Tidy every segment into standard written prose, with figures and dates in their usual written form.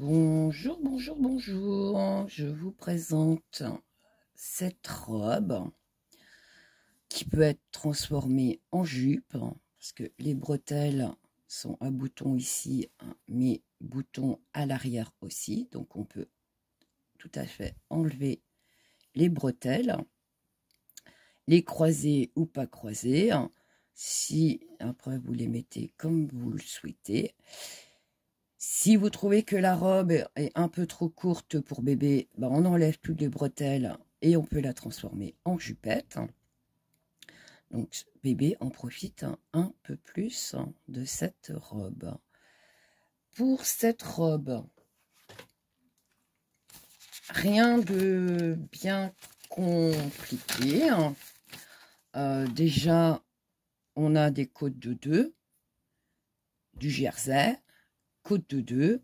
Bonjour, bonjour, bonjour. Je vous présente cette robe qui peut être transformée en jupe parce que les bretelles sont à boutons ici, mais boutons à l'arrière aussi. Donc on peut tout à fait enlever les bretelles, les croiser ou pas croiser. Si après vous les mettez comme vous le souhaitez. Si vous trouvez que la robe est un peu trop courte pour bébé, ben on enlève toutes les bretelles et on peut la transformer en jupette. Donc bébé en profite un peu plus de cette robe. Pour cette robe, rien de bien compliqué. Déjà, on a des côtes de 2, du jersey, côte de 2.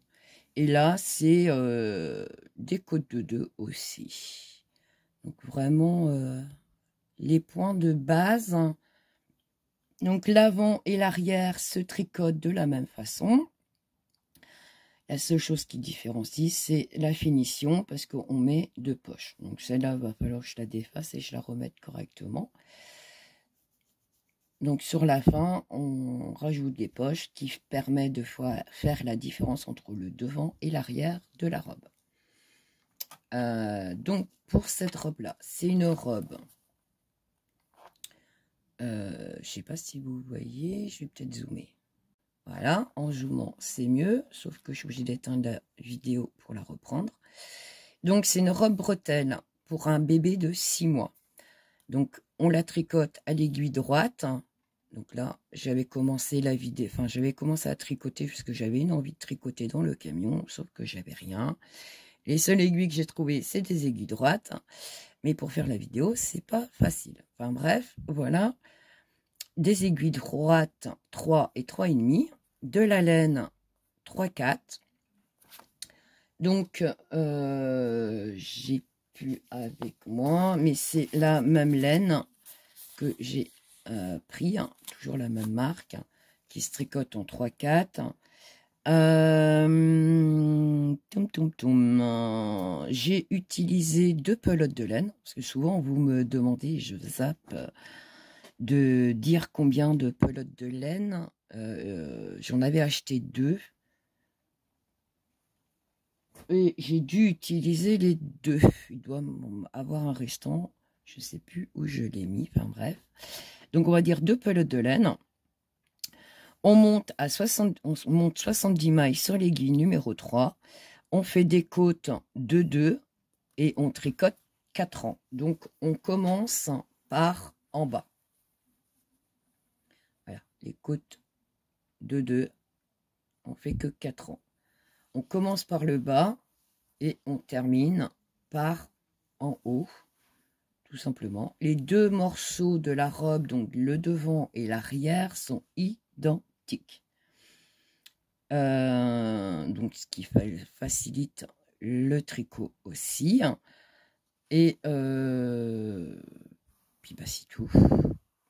Et là, c'est des côtes de 2 aussi. Donc vraiment, les points de base. Donc l'avant et l'arrière se tricotent de la même façon. La seule chose qui différencie, c'est la finition, parce qu'on met 2 poches. Donc celle-là, il va falloir que je la défasse et je la remette correctement. Donc sur la fin, on rajoute des poches qui permettent de faire la différence entre le devant et l'arrière de la robe. Donc pour cette robe là, c'est une robe, je sais pas si vous voyez, je vais peut-être zoomer, voilà, en zoomant c'est mieux, sauf que je suis obligée d'éteindre la vidéo pour la reprendre. Donc c'est une robe bretelle pour un bébé de 6 mois, donc on la tricote à l'aiguille droite. Donc là j'avais commencé la vidéo, enfin j'avais commencé à tricoter puisque j'avais une envie de tricoter dans le camion, sauf que j'avais rien. Les seules aiguilles que j'ai trouvées, c'est des aiguilles droites. Mais pour faire la vidéo, c'est pas facile. Enfin bref, voilà. Des aiguilles droites 3 et 3,5. De la laine 3-4. Donc, j'ai plus avec moi. Mais c'est la même laine que j'ai pris. Toujours la même marque. Qui se tricote en 3-4. J'ai utilisé 2 pelotes de laine, parce que souvent vous me demandez, je zappe, de dire combien de pelotes de laine. J'en avais acheté 2 et j'ai dû utiliser les 2. Il doit avoir un restant, je sais plus où je l'ai mis, enfin bref. Donc on va dire 2 pelotes de laine. On monte 70 mailles sur l'aiguille numéro 3. On fait des côtes de 2 et on tricote 4 rangs. Donc, on commence par en bas. Voilà, les côtes de 2, on fait que 4 rangs. On commence par le bas et on termine par en haut, tout simplement. Les 2 morceaux de la robe, donc le devant et l'arrière, sont identiques. Donc ce qui facilite le tricot aussi. Et puis bah c'est tout.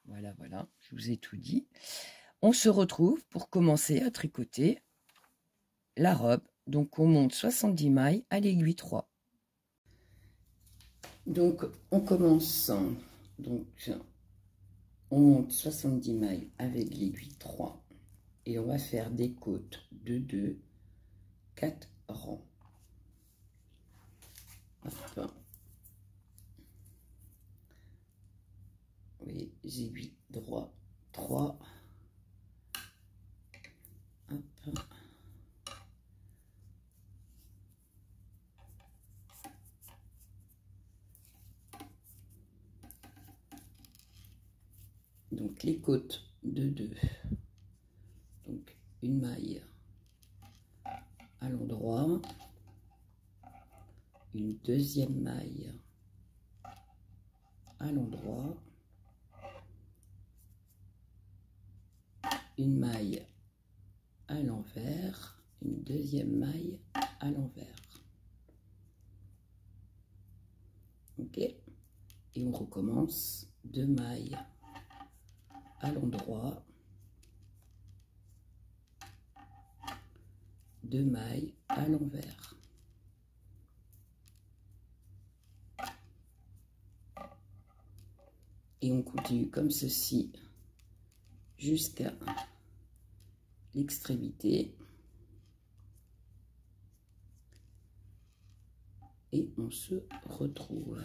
Voilà, je vous ai tout dit. On se retrouve pour commencer à tricoter la robe. Donc on monte 70 mailles à l'aiguille 3. Donc on commence, donc on monte 70 mailles avec l'aiguille 3. Et on va faire des côtes de 2, 4 rangs. Hop. Les aiguilles droit 3. Hop. Donc les côtes de 2. Donc une maille à l'endroit, une deuxième maille à l'endroit, une maille à l'envers, une deuxième maille à l'envers. Ok, et on recommence 2 mailles à l'endroit, 2 mailles à l'envers. Et on continue comme ceci jusqu'à l'extrémité. Et on se retrouve.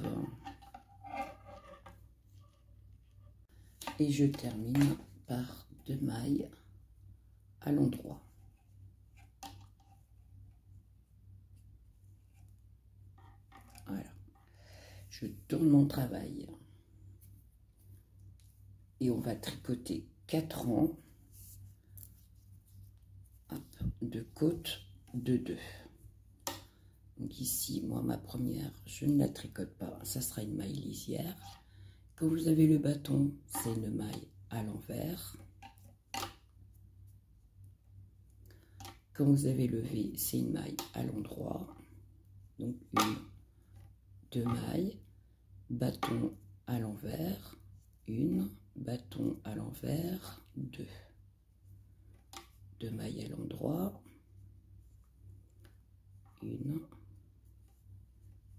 Et je termine par 2 mailles à l'endroit. Voilà. Je tourne mon travail. Et on va tricoter 4 rangs. Hop, de côte de 2. Donc ici, moi, ma première, je ne la tricote pas. Ça sera une maille lisière. Quand vous avez le bâton, c'est une maille à l'envers. Quand vous avez le V, c'est une maille à l'endroit. Donc 1, 2 mailles, bâton à l'envers, 1, bâton à l'envers, 2. 2 mailles à l'endroit, 1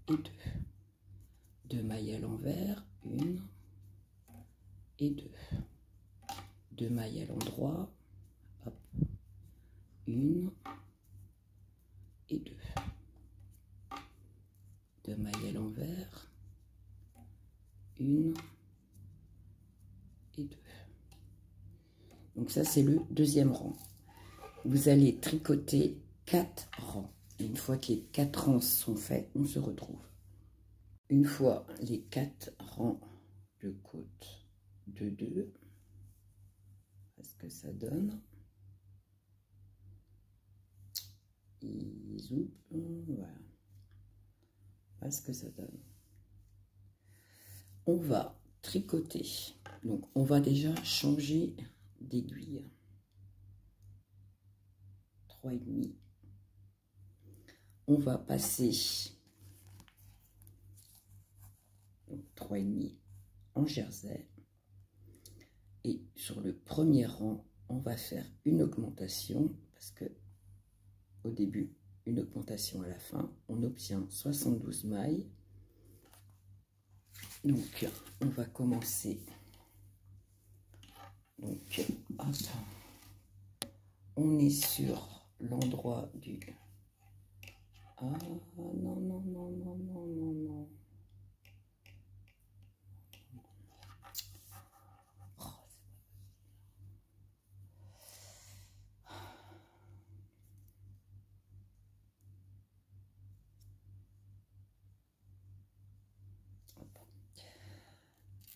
et 2. 2 mailles à l'envers, 1 et 2. 2 mailles à l'endroit, 1 et 2. 2 mailles à l'envers, 1 et 2. Donc ça, c'est le deuxième rang. Vous allez tricoter 4 rangs. Et une fois que les 4 rangs sont faits, on se retrouve. Une fois les 4 rangs de côte de 2, voilà ce que ça donne. Voilà. Voilà ce que ça donne. On va tricoter. Donc on va déjà changer d'aiguille. 3,5. On va passer 3,5 en jersey. Et sur le premier rang, on va faire une augmentation parce que au début, une augmentation à la fin, on obtient 72 mailles. Donc, on va commencer. Donc, hop, on est sur l'endroit du... Ah, non, non, non, non, non, non, non.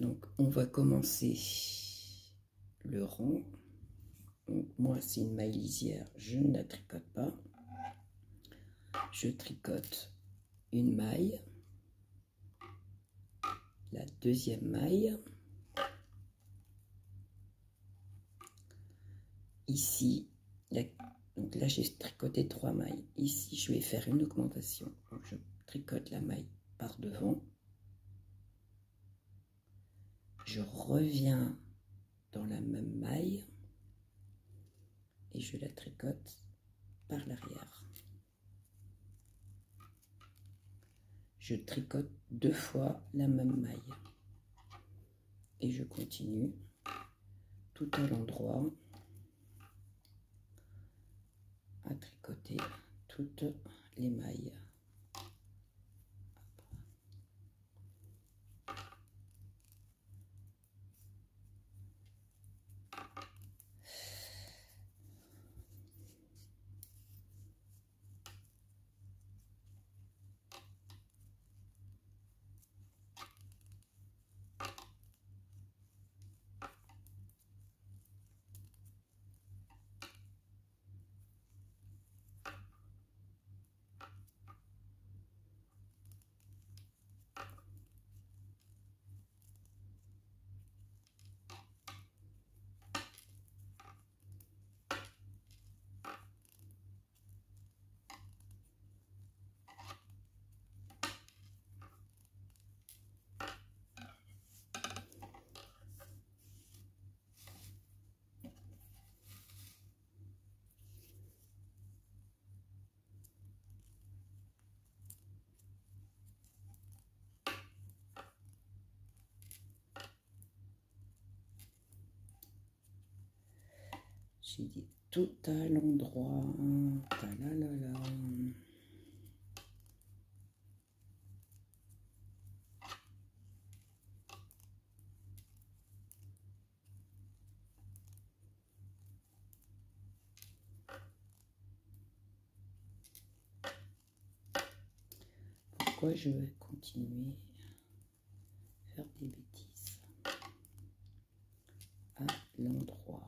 Donc, on va commencer le rang. Donc, moi, c'est une maille lisière, je ne la tricote pas. Je tricote une maille, la deuxième maille. Ici, donc là, j'ai tricoté 3 mailles. Ici, je vais faire une augmentation. Donc, je tricote la maille par devant. Je reviens dans la même maille et je la tricote par l'arrière. Je tricote 2 fois la même maille et je continue tout à l'endroit à tricoter toutes les mailles. J'ai dit tout à l'endroit. Ta-la-la-la. Pourquoi je vais continuer à faire des bêtises à l'endroit?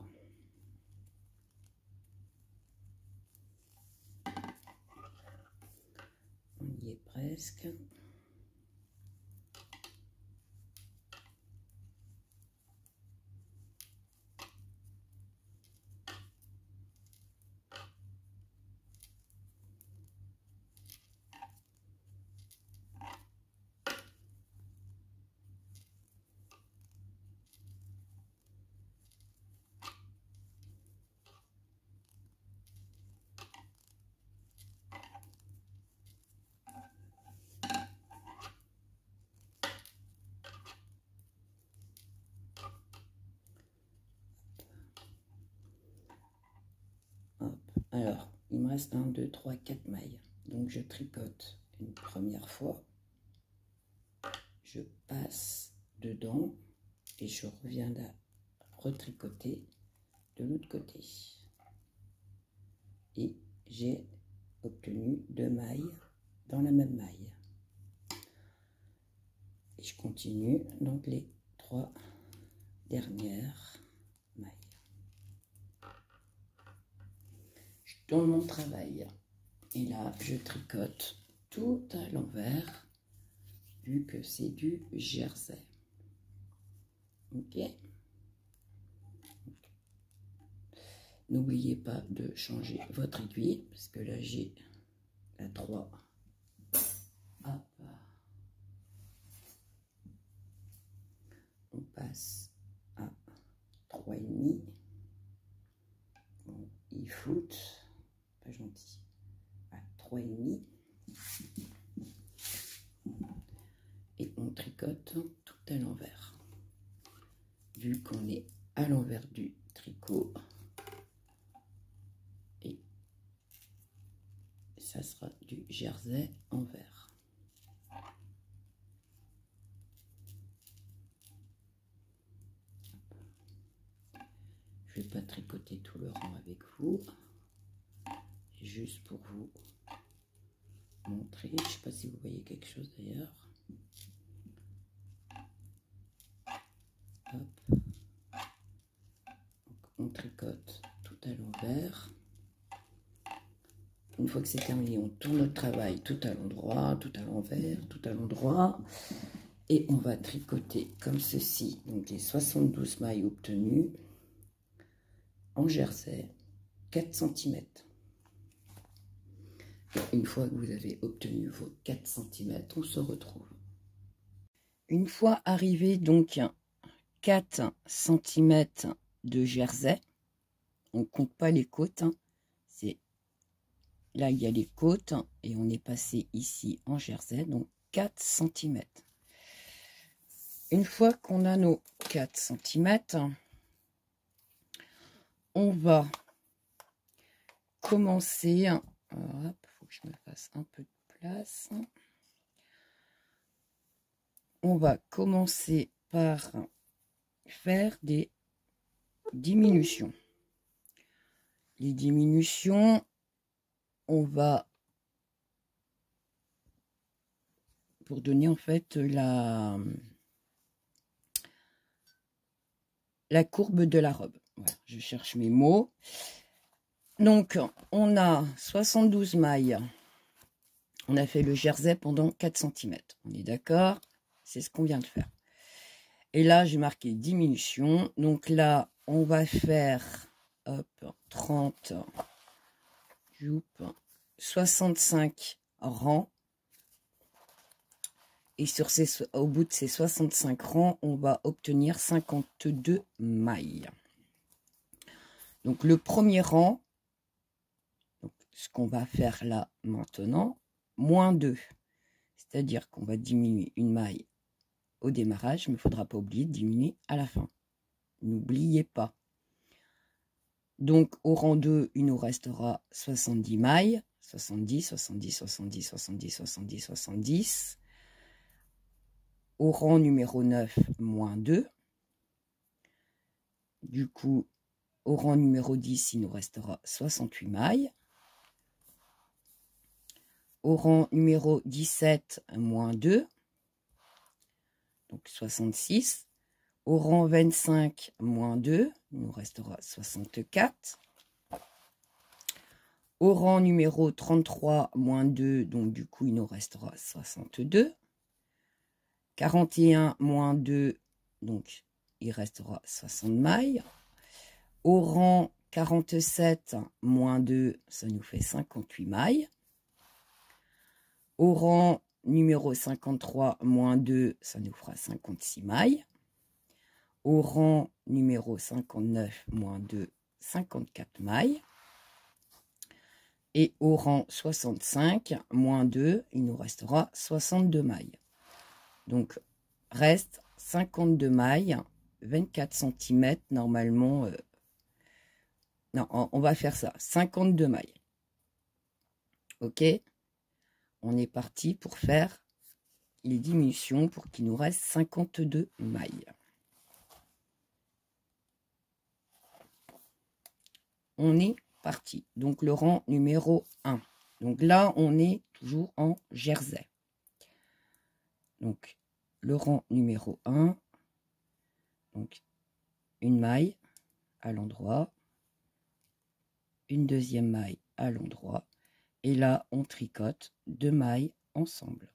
On y est presque. Hop. Alors, il me reste 1, 2, 3, 4 mailles. Donc, je tricote une première fois. Je passe dedans et je reviens là retricoter de l'autre côté. Et j'ai obtenu 2 mailles dans la même maille. Et je continue donc les 3 dernières mailles. Je tourne mon travail et là je tricote tout à l'envers vu que c'est du jersey. Ok. N'oubliez pas de changer votre aiguille parce que là j'ai la 3. Hop. On passe à 3,5. Bon, il floute, pas gentil. À 3,5. Et on tricote tout à l'envers. Vu qu'on est à l'envers du tricot. Et ça sera du jersey envers. Je ne vais pas tricoter tout le rang avec vous. Juste pour vous montrer. Je ne sais pas si vous voyez quelque chose d'ailleurs. Hop. Donc, on tricote tout à l'envers. Une fois que c'est terminé, on tourne notre travail tout à l'endroit, tout à l'envers, tout à l'endroit. Et on va tricoter comme ceci. Donc les 72 mailles obtenues en jersey, 4 cm. Et une fois que vous avez obtenu vos 4 cm, on se retrouve. Une fois arrivé donc 4 cm de jersey, on ne compte pas les côtes, hein. C'est là il y a les côtes et on est passé ici en jersey, donc 4 cm. Une fois qu'on a nos 4 cm, on va commencer, il faut que je me fasse un peu de place. On va commencer par faire des diminutions. Les diminutions, on va, pour donner en fait la courbe de la robe. Voilà, je cherche mes mots. Donc, on a 72 mailles. On a fait le jersey pendant 4 cm. On est d'accord? C'est ce qu'on vient de faire. Et là, j'ai marqué diminution. Donc là, on va faire hop, 30, 65 rangs. Et au bout de ces 65 rangs, on va obtenir 52 mailles. Donc le premier rang, donc, ce qu'on va faire là maintenant, moins 2. C'est-à-dire qu'on va diminuer une maille au démarrage, mais il ne faudra pas oublier de diminuer à la fin. N'oubliez pas. Donc, au rang 2, il nous restera 70 mailles. 70, 70, 70, 70, 70, 70. Au rang numéro 9, moins 2. Du coup, au rang numéro 10, il nous restera 68 mailles. Au rang numéro 17, moins 2. Donc 66. Au rang 25, moins 2, il nous restera 64. Au rang numéro 33, moins 2, donc du coup, il nous restera 62. 41, moins 2, donc il restera 60 mailles. Au rang 47, moins 2, ça nous fait 58 mailles. Au rang numéro 53, moins 2, ça nous fera 56 mailles. Au rang numéro 59, moins 2, 54 mailles. Et au rang 65, moins 2, il nous restera 62 mailles. Donc, reste 52 mailles, 24 cm normalement. Non, on va faire ça, 52 mailles. Ok? On est parti pour faire les diminutions pour qu'il nous reste 52 mailles. On est parti. Donc, le rang numéro 1. Donc là, on est toujours en jersey. Donc, le rang numéro 1. Donc, une maille à l'endroit. Une deuxième maille à l'endroit. Et là, on tricote 2 mailles ensemble.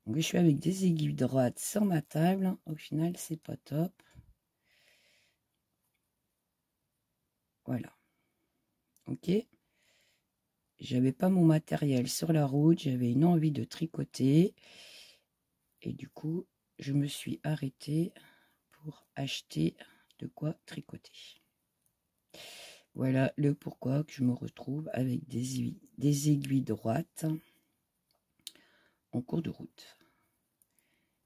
Donc, je suis avec des aiguilles droites sur ma table. Au final, c'est pas top. Voilà. Ok. J'avais pas mon matériel sur la route. J'avais une envie de tricoter. Et du coup, je me suis arrêtée pour acheter de quoi tricoter. Voilà le pourquoi que je me retrouve avec des aiguilles droites en cours de route.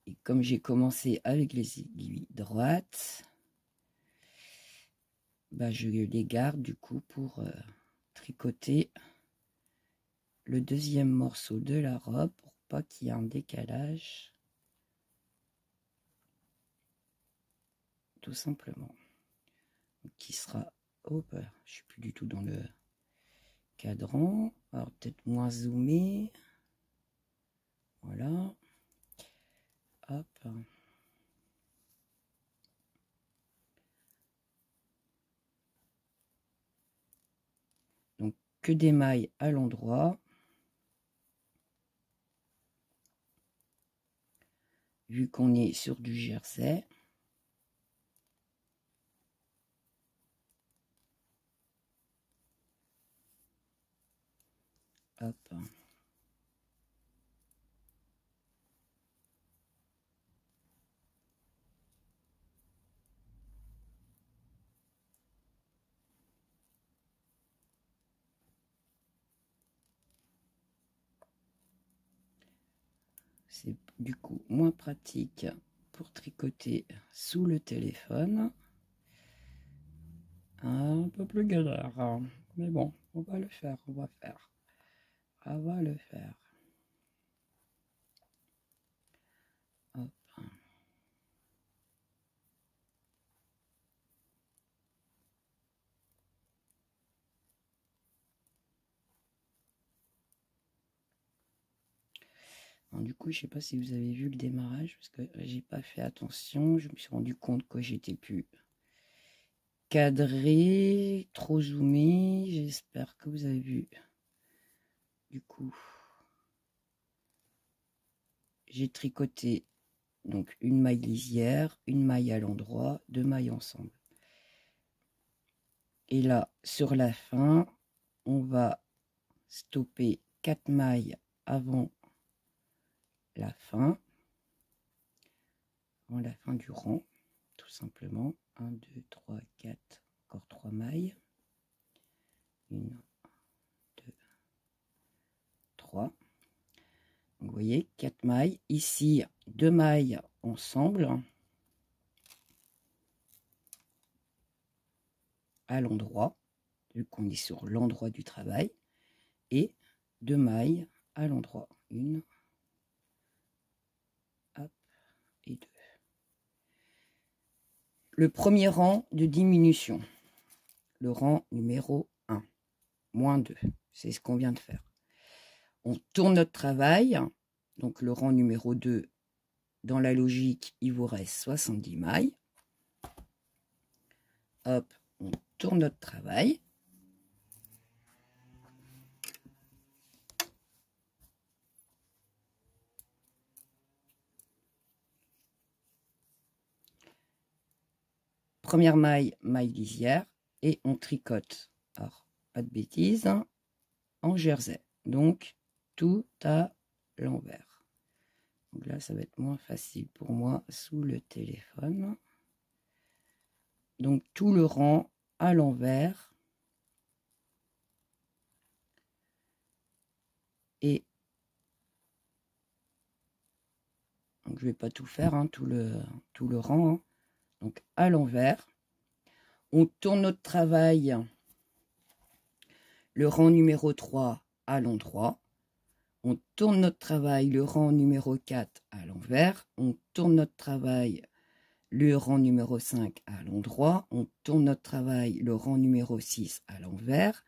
Et comme j'ai commencé avec les aiguilles droites, bah je les garde du coup pour tricoter le deuxième morceau de la robe pour pas qu'il y ait un décalage. Tout simplement. Qui sera... Oh, bah, je suis plus du tout dans le cadran. Alors peut-être moins zoomé. Voilà. Hop. Donc que des mailles à l'endroit. Vu qu'on est sur du jersey. Hop. C'est du coup moins pratique pour tricoter sous le téléphone. Un peu plus galère, hein. Mais bon, on va le faire, on va faire. On va le faire. Hop. Alors, du coup, je sais pas si vous avez vu le démarrage parce que j'ai pas fait attention. Je me suis rendu compte que j'étais plus cadré, trop zoomé. J'espère que vous avez vu. Du coup, j'ai tricoté donc une maille lisière, une maille à l'endroit, 2 mailles ensemble. Et là, sur la fin, on va stopper 4 mailles avant la fin du rang, tout simplement. 1, 2, 3, 4, encore 3 mailles. 1, 2, 3. Donc, vous voyez, 4 mailles. Ici, 2 mailles ensemble. à l'endroit, vu qu'on est sur l'endroit du travail, et 2 mailles à l'endroit. 1, hop, et 2. Le premier rang de diminution, le rang numéro 1, moins 2, c'est ce qu'on vient de faire. On tourne notre travail, donc le rang numéro 2, dans la logique, il vous reste 70 mailles. Hop, on tourne notre travail. Première maille, maille lisière, et on tricote. Alors, pas de bêtises, hein, en jersey. Donc, tout à l'envers. Donc là, ça va être moins facile pour moi sous le téléphone. Donc, tout le rang à l'envers. Et donc, je ne vais pas tout faire, hein, tout le rang. Hein. Donc, à l'envers. On tourne notre travail, le rang numéro 3 à l'endroit. On tourne notre travail, le rang numéro 4 à l'envers. On tourne notre travail, le rang numéro 5 à l'endroit. On tourne notre travail, le rang numéro 6 à l'envers.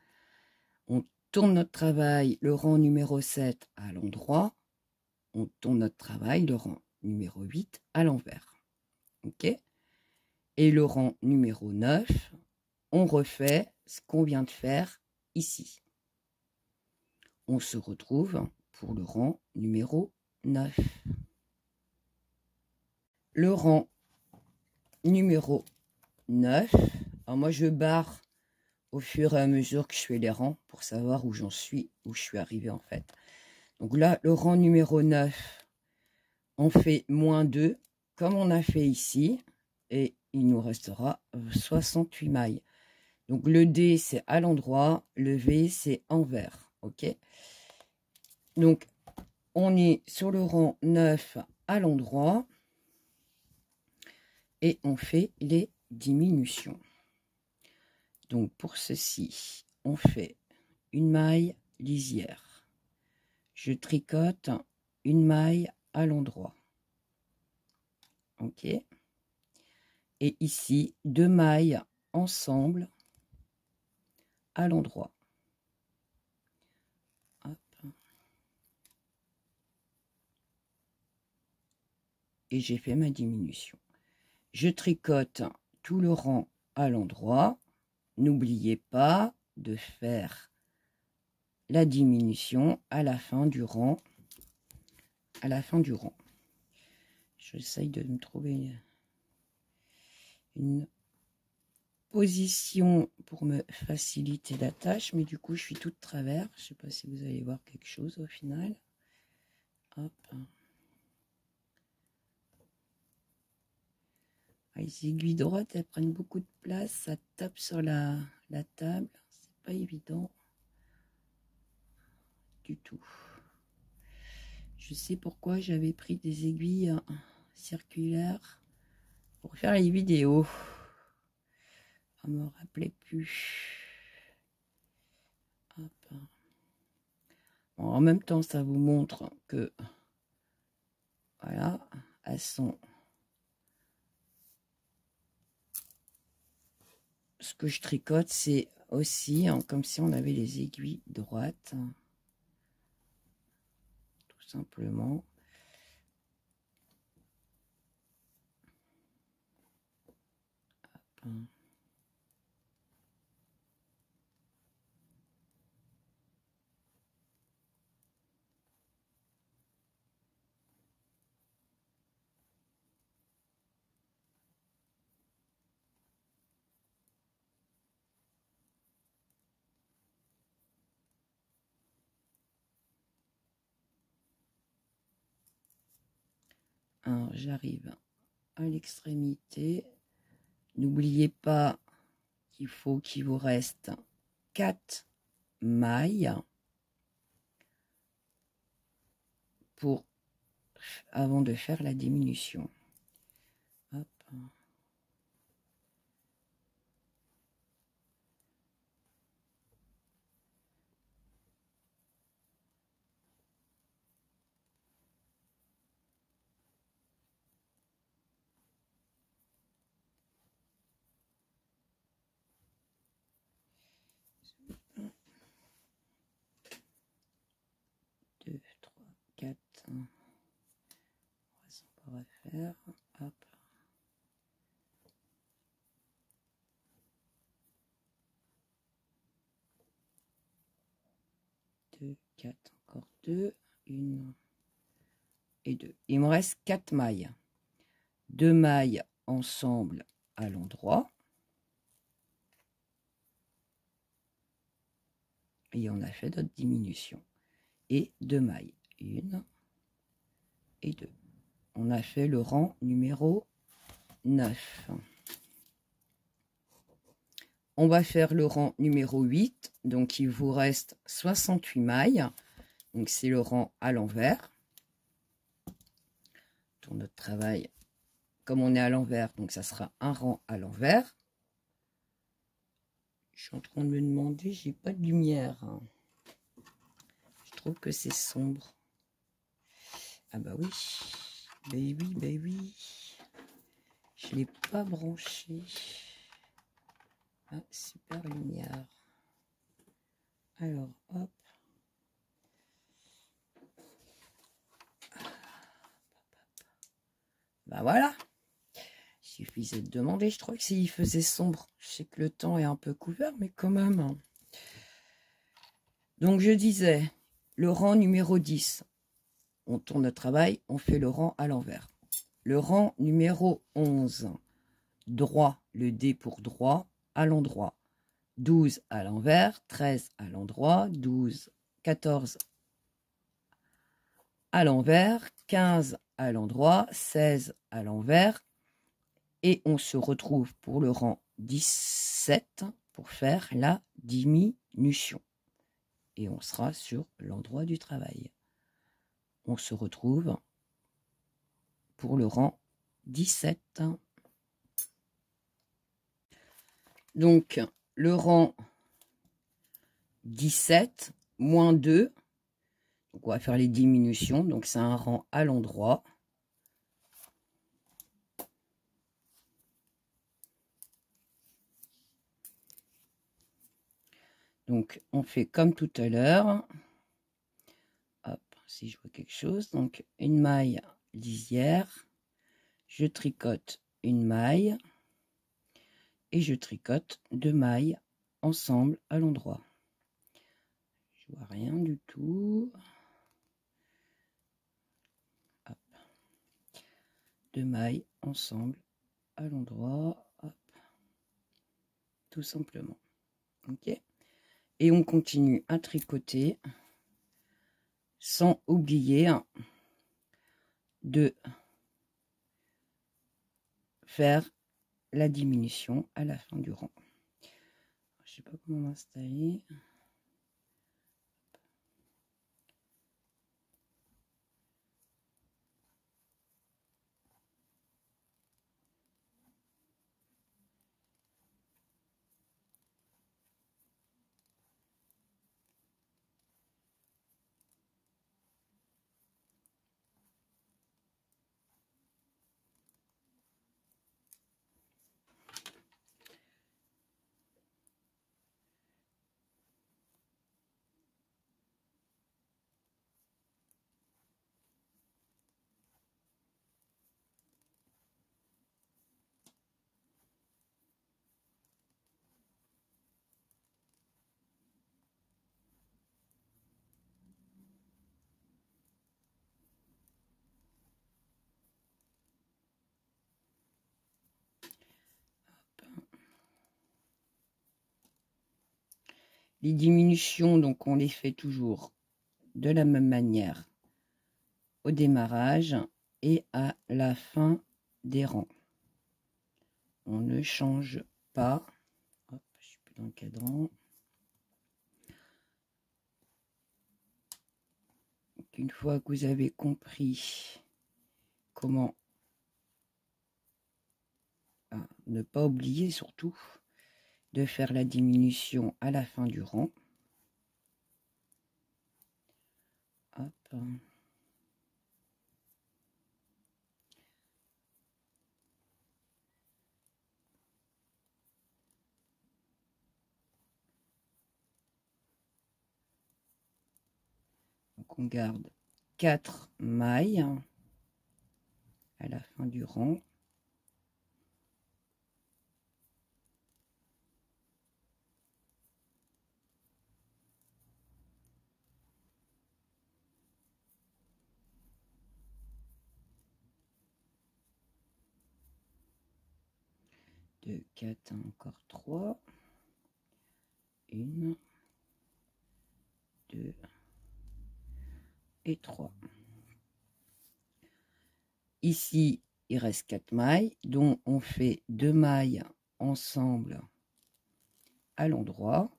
On tourne notre travail, le rang numéro 7 à l'endroit. On tourne notre travail, le rang numéro 8 à l'envers. Ok? Et le rang numéro 9, on refait ce qu'on vient de faire ici. On se retrouve pour le rang numéro 9. Le rang numéro 9. Alors moi, je barre au fur et à mesure que je fais les rangs pour savoir où j'en suis, où je suis arrivé en fait. Donc là, le rang numéro 9, on fait moins 2, comme on a fait ici, et il nous restera 68 mailles. Donc le D, c'est à l'endroit, le V, c'est envers, ok? Donc, on est sur le rang 9 à l'endroit, et on fait les diminutions. Donc pour ceci, on fait une maille lisière. Je tricote une maille à l'endroit. Ok. Et ici, 2 mailles ensemble à l'endroit. Et j'ai fait ma diminution. Je tricote tout le rang à l'endroit. N'oubliez pas de faire la diminution à la fin du rang. À la fin du rang. J'essaye de me trouver une position pour me faciliter la tâche, mais du coup je suis toute travers. Je ne sais pas si vous allez voir quelque chose au final. Hop. Les aiguilles droites, elles prennent beaucoup de place, ça tape sur la table, c'est pas évident du tout. Je sais pourquoi j'avais pris des aiguilles circulaires pour faire les vidéos. Je ne me rappelais plus. Hop. Bon, en même temps, ça vous montre que voilà, elles sont. Ce que je tricote, c'est aussi comme si on avait les aiguilles droites. Tout simplement. Hop. Alors, j'arrive à l'extrémité. N'oubliez pas qu'il faut qu'il vous reste 4 mailles avant de faire la diminution. Hop. 2, 3, 4. On reste encore à faire. Hop. 2, 4, encore 2, 1 et 2. Il me reste 4 mailles. 2 mailles ensemble à l'endroit. Et on a fait notre diminution. Et 2 mailles. 1 et 2. On a fait le rang numéro 9. On va faire le rang numéro 8. Donc, il vous reste 68 mailles. Donc, c'est le rang à l'envers. Pour notre travail, comme on est à l'envers, donc ça sera un rang à l'envers. Je suis en train de me demander, j'ai pas de lumière. Je trouve que c'est sombre. Ah bah oui. Ben oui, ben oui. Je l'ai pas branché. Ah, super lumière. Alors, hop. Bah voilà. Il suffisait de demander. Je trouvais que s'il faisait sombre. Je sais que le temps est un peu couvert, mais quand même. Donc, je disais, le rang numéro 10. On tourne le travail, on fait le rang à l'envers. Le rang numéro 11. Droit, le D pour droit, à l'endroit. 12 à l'envers, 13 à l'endroit, 12, 14 à l'envers, 15 à l'endroit, 16 à l'envers. Et on se retrouve pour le rang 17 pour faire la diminution. Et on sera sur l'endroit du travail. On se retrouve pour le rang 17. Donc, le rang 17, moins 2. Donc, on va faire les diminutions. Donc, c'est un rang à l'endroit. Donc, on fait comme tout à l'heure. Hop, si je vois quelque chose. Donc, une maille lisière. Je tricote une maille. Et je tricote 2 mailles ensemble à l'endroit. Je vois rien du tout. Hop. 2 mailles ensemble à l'endroit. Hop. Tout simplement. Ok. Et on continue à tricoter sans oublier de faire la diminution à la fin du rang. Je sais pas comment m'installer. Les diminutions, donc on les fait toujours de la même manière au démarrage et à la fin des rangs. On ne change pas. Hop, je suis plus dans le cadran. Une fois que vous avez compris comment ne pas oublier surtout de faire la diminution à la fin du rang. Hop. Donc on garde 4 mailles à la fin du rang. Deux, 4, encore 3. 1, 2 et 3. Ici, il reste 4 mailles, dont on fait 2 mailles ensemble à l'endroit.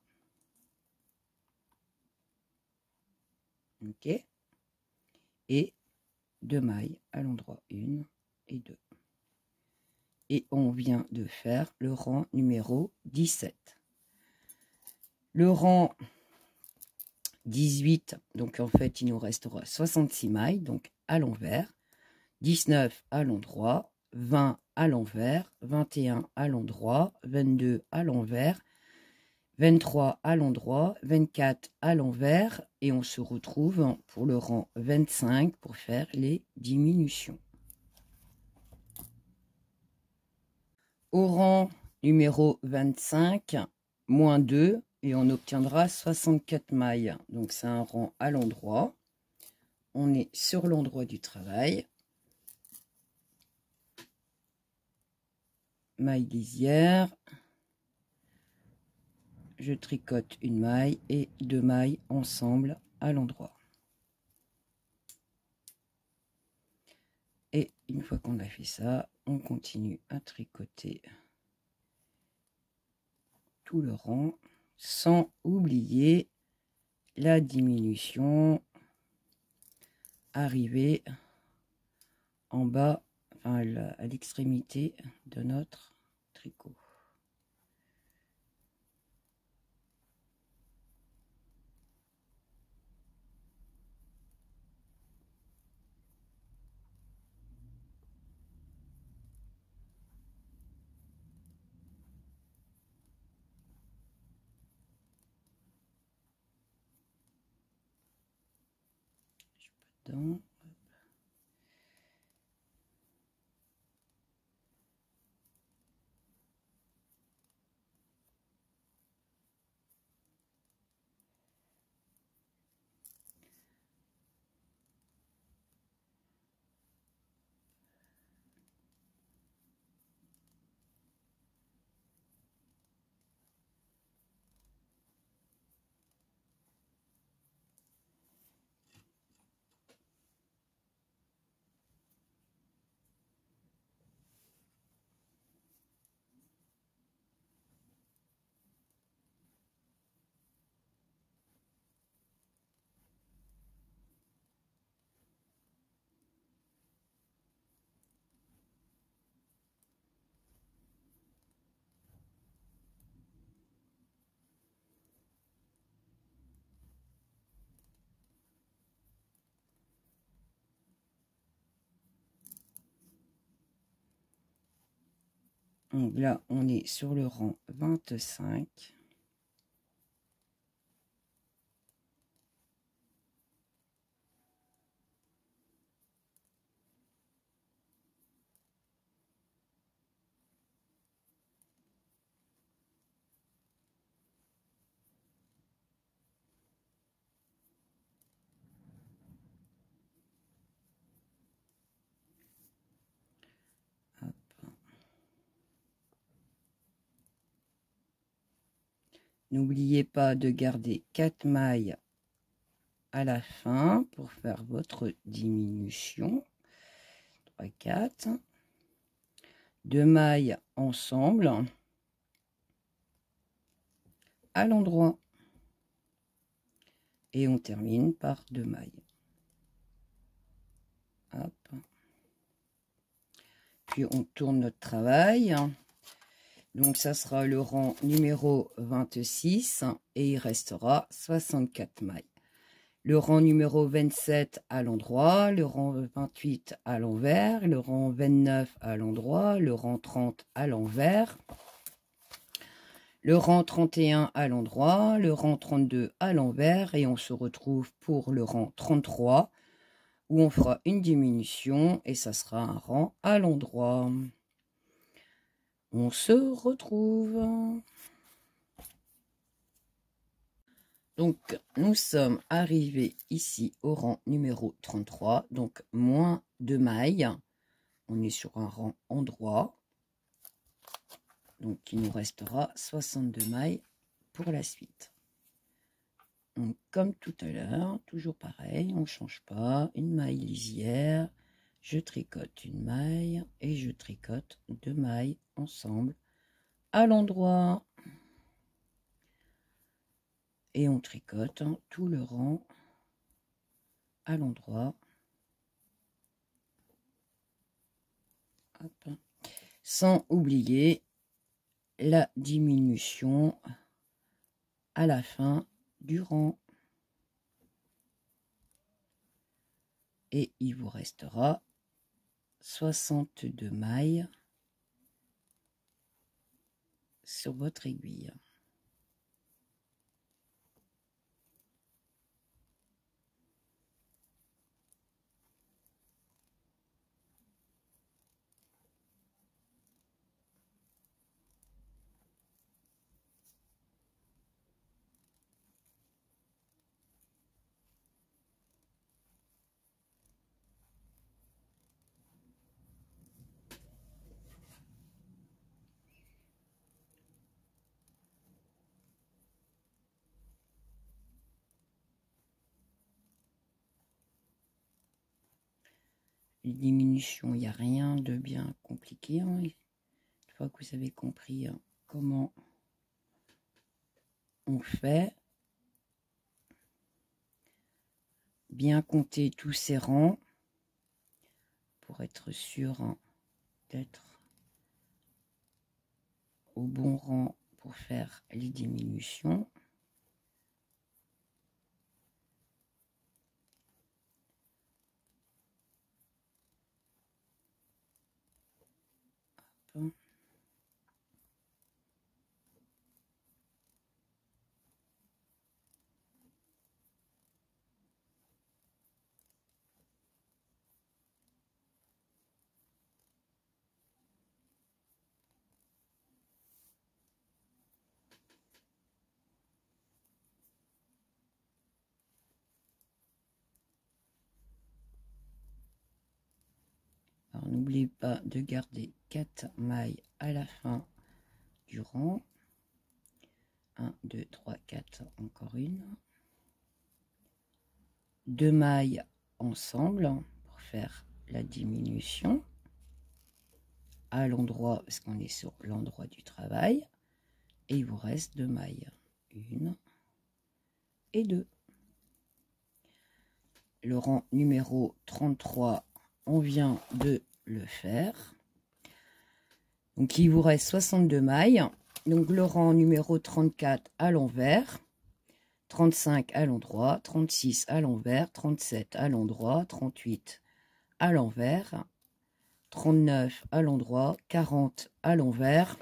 Ok. Et 2 mailles à l'endroit, 1 et 2. Et on vient de faire le rang numéro 17. Le rang 18, donc en fait, il nous restera 66 mailles, donc à l'envers. 19 à l'endroit, 20 à l'envers, 21 à l'endroit, 22 à l'envers, 23 à l'endroit, 24 à l'envers, et on se retrouve pour le rang 25 pour faire les diminutions. Au rang numéro 25, moins 2, et on obtiendra 64 mailles. Donc c'est un rang à l'endroit. On est sur l'endroit du travail. Maille lisière. Je tricote une maille et 2 mailles ensemble à l'endroit. Et une fois qu'on a fait ça, on continue à tricoter tout le rang sans oublier la diminution, arriver en bas, enfin à l'extrémité de notre tricot. Je suis pas dedans. Donc là, on est sur le rang 25. N'oubliez pas de garder 4 mailles à la fin pour faire votre diminution. 3, 4. 2 mailles ensemble à l'endroit. Et on termine par 2 mailles. Hop. Puis on tourne notre travail. Donc ça sera le rang numéro 26 et il restera 64 mailles. Le rang numéro 27 à l'endroit, le rang 28 à l'envers, le rang 29 à l'endroit, le rang 30 à l'envers, le rang 31 à l'endroit, le rang 32 à l'envers, et on se retrouve pour le rang 33 où on fera une diminution et ça sera un rang à l'endroit. On se retrouve. Donc, nous sommes arrivés ici au rang numéro 33, donc moins 2 mailles. On est sur un rang endroit. Donc, il nous restera 62 mailles pour la suite. Donc, comme tout à l'heure, toujours pareil, on ne change pas. Une maille lisière, je tricote une maille et je tricote 2 mailles ensemble à l'endroit. Et on tricote tout le rang à l'endroit. Sans oublier la diminution à la fin du rang. Et il vous restera 62 mailles sur votre aiguille. Les diminutions, il n'y a rien de bien compliqué. Une fois que vous avez compris comment on fait, bien compter tous ces rangs pour être sûr d'être au bon rang pour faire les diminutions. Hop. Alors n'oubliez pas de garder 4 mailles à la fin du rang. 1, 2, 3, 4, encore une. 2 mailles ensemble pour faire la diminution à l'endroit, parce qu'on est sur l'endroit du travail. Et il vous reste 2 mailles. 1 et 2. Le rang numéro 33, on vient de le faire. Donc il vous reste 62 mailles. Donc le rang numéro 34 à l'envers, 35 à l'endroit, 36 à l'envers, 37 à l'endroit, 38 à l'envers, 39 à l'endroit, 40 à l'envers.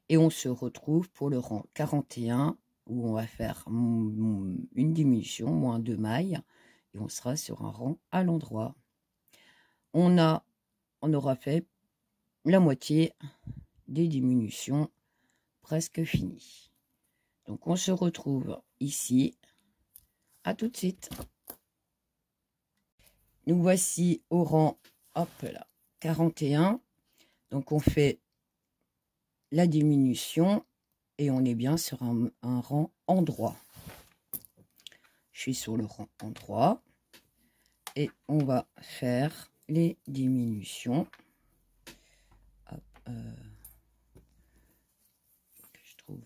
Et on se retrouve pour le rang 41 où on va faire une diminution, moins 2 mailles. Et on sera sur un rang à l'endroit. On aura fait la moitié des diminutions presque finies. Donc on se retrouve ici. À tout de suite. Nous voici au rang, hop là, 41. Donc on fait la diminution et on est bien sur un rang endroit. Je suis sur le rang endroit et on va faire les diminutions. Hop, je trouve,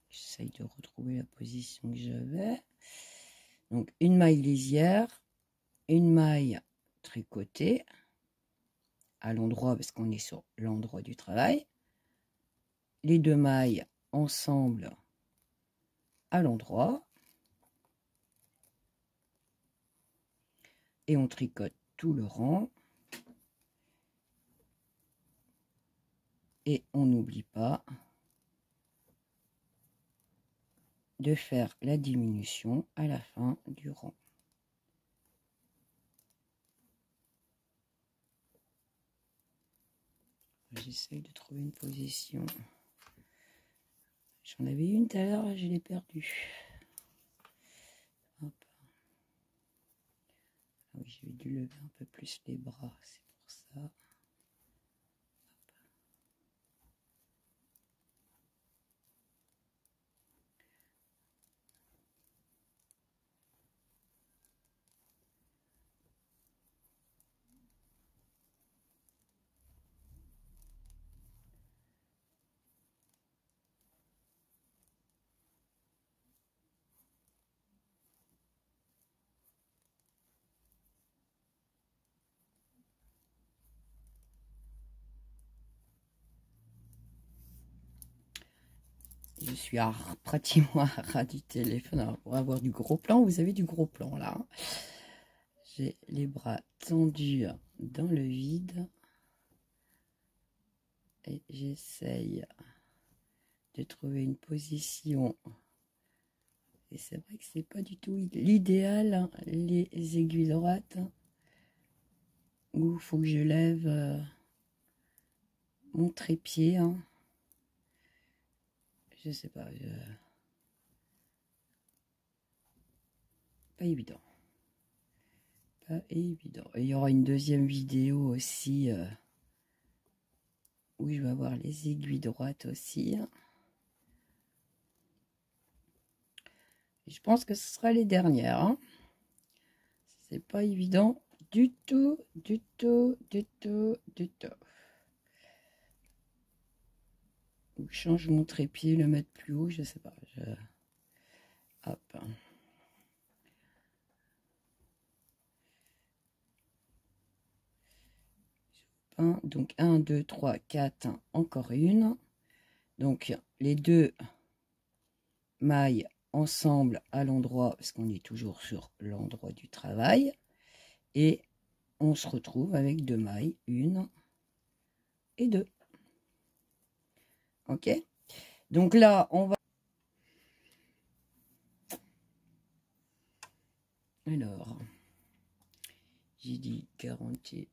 j'essaye de retrouver la position que j'avais. Donc une maille lisière, une maille tricotée à l'endroit parce qu'on est sur l'endroit du travail, les 2 mailles ensemble à l'endroit et on tricote tout le rang Et on n'oublie pas de faire la diminution à la fin du rang. J'essaye de trouver une position. J'en avais une tout à l'heure, je l'ai perdue. Hop. Ah oui, j'ai dû lever un peu plus les bras, c'est pour ça. Hop. Je suis pratiquement à ras du téléphone. Alors, pour avoir du gros plan, vous avez du gros plan là. J'ai les bras tendus dans le vide. Et j'essaye de trouver une position. Et c'est vrai que c'est pas du tout l'idéal, hein, les aiguilles droites. Où il faut que je lève mon trépied. Hein. Je sais pas. Pas évident. Pas évident. Et il y aura une deuxième vidéo aussi où je vais avoir les aiguilles droites aussi. Et je pense que ce sera les dernières. Hein. C'est pas évident du tout, du tout, du tout, du tout. Ou je change mon trépied, le mettre plus haut, je sais pas. Hop. Donc 1, 2, 3, 4, encore une. Donc les deux mailles ensemble à l'endroit, parce qu'on est toujours sur l'endroit du travail. Et on se retrouve avec deux mailles, une et deux. Ok? Donc là, on va... Alors, j'ai dit garantie...